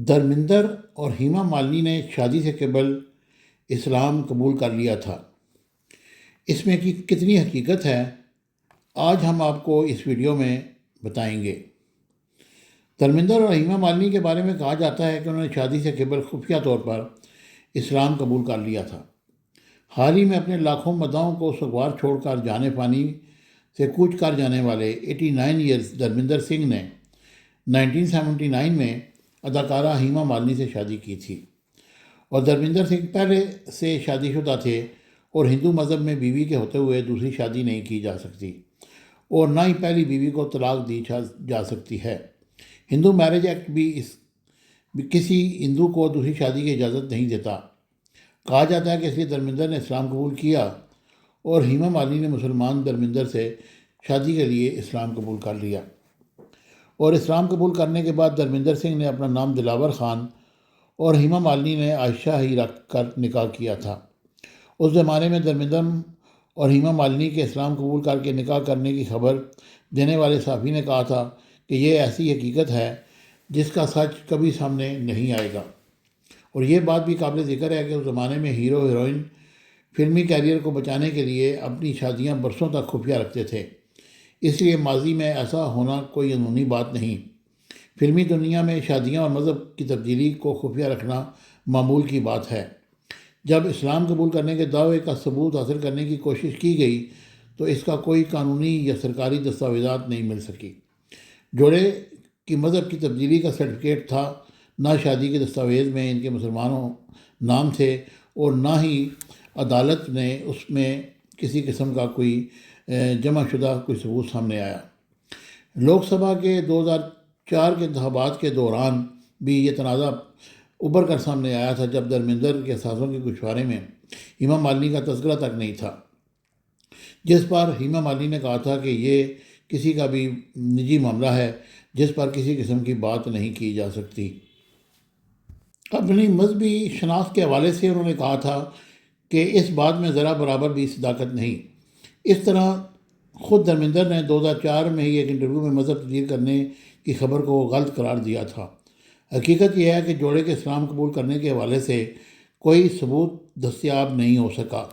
دھرمندر اور ہیما مالنی نے شادی سے قبل اسلام قبول کر لیا تھا۔ اس میں کتنی حقیقت ہے، آج ہم آپ کو اس ویڈیو میں بتائیں گے۔ دھرمندر اور ہیما مالنی کے بارے میں کہا جاتا ہے کہ انہوں نے شادی سے قبل خفیہ طور پر اسلام قبول کر لیا تھا۔ حال ہی میں اپنے لاکھوں مداحوں کو سگوار چھوڑ کر جانے پانی سے کوچ کر جانے والے 89 ایئرز دھرمندر سنگھ نے 1979 میں اداکارہ ہیما مالنی سے شادی کی تھی، اور دھرمندر سنگھ پہلے سے شادی شدہ تھے اور ہندو مذہب میں بیوی کے ہوتے ہوئے دوسری شادی نہیں کی جا سکتی، اور نہ ہی پہلی بیوی کو طلاق دی جا سکتی ہے۔ ہندو میرج ایکٹ بھی کسی ہندو کو دوسری شادی کی اجازت نہیں دیتا۔ کہا جاتا ہے کہ اس لیے دھرمندر نے اسلام قبول کیا اور ہیما مالنی نے مسلمان دھرمندر سے شادی کے لیے اسلام قبول کر لیا، اور اسلام قبول کرنے کے بعد دھرمندر سنگھ نے اپنا نام دلاور خان اور ہیما مالنی نے عائشہ ہی رکھ کر نکاح کیا تھا۔ اس زمانے میں دھرمندر اور ہیما مالنی کے اسلام قبول کر کے نکاح کرنے کی خبر دینے والے صحافی نے کہا تھا کہ یہ ایسی حقیقت ہے جس کا سچ کبھی سامنے نہیں آئے گا، اور یہ بات بھی قابل ذکر ہے کہ اس زمانے میں ہیرو ہیروئن فلمی کیریئر کو بچانے کے لیے اپنی شادیاں برسوں تک خفیہ رکھتے تھے، اس لیے ماضی میں ایسا ہونا کوئی قانونی بات نہیں۔ فلمی دنیا میں شادیاں اور مذہب کی تبدیلی کو خفیہ رکھنا معمول کی بات ہے۔ جب اسلام قبول کرنے کے دعوے کا ثبوت حاصل کرنے کی کوشش کی گئی تو اس کا کوئی قانونی یا سرکاری دستاویزات نہیں مل سکی۔ جوڑے کی مذہب کی تبدیلی کا سرٹیفکیٹ تھا، نہ شادی کے دستاویز میں ان کے مسلمانوں نام تھے، اور نہ ہی عدالت نے اس میں کسی قسم کا کوئی جمع شدہ کوئی ثبوت سامنے آیا۔ لوک سبھا کے 2004 کے انتخابات کے دوران بھی یہ تنازع ابھر کر سامنے آیا تھا، جب دھرمندر کے اثاثوں کے گوشوارے میں ہیما مالنی کا تذکرہ تک نہیں تھا، جس پر ہیما مالنی نے کہا تھا کہ یہ کسی کا بھی نجی معاملہ ہے جس پر کسی قسم کی بات نہیں کی جا سکتی۔ اپنی مذہبی شناخت کے حوالے سے انہوں نے کہا تھا کہ اس بات میں ذرا برابر بھی صداقت نہیں۔ اس طرح خود دھرمندر نے 2004 میں ہی ایک انٹرویو میں مذہب تبدیل کرنے کی خبر کو غلط قرار دیا تھا۔ حقیقت یہ ہے کہ جوڑے کے اسلام قبول کرنے کے حوالے سے کوئی ثبوت دستیاب نہیں ہو سکا۔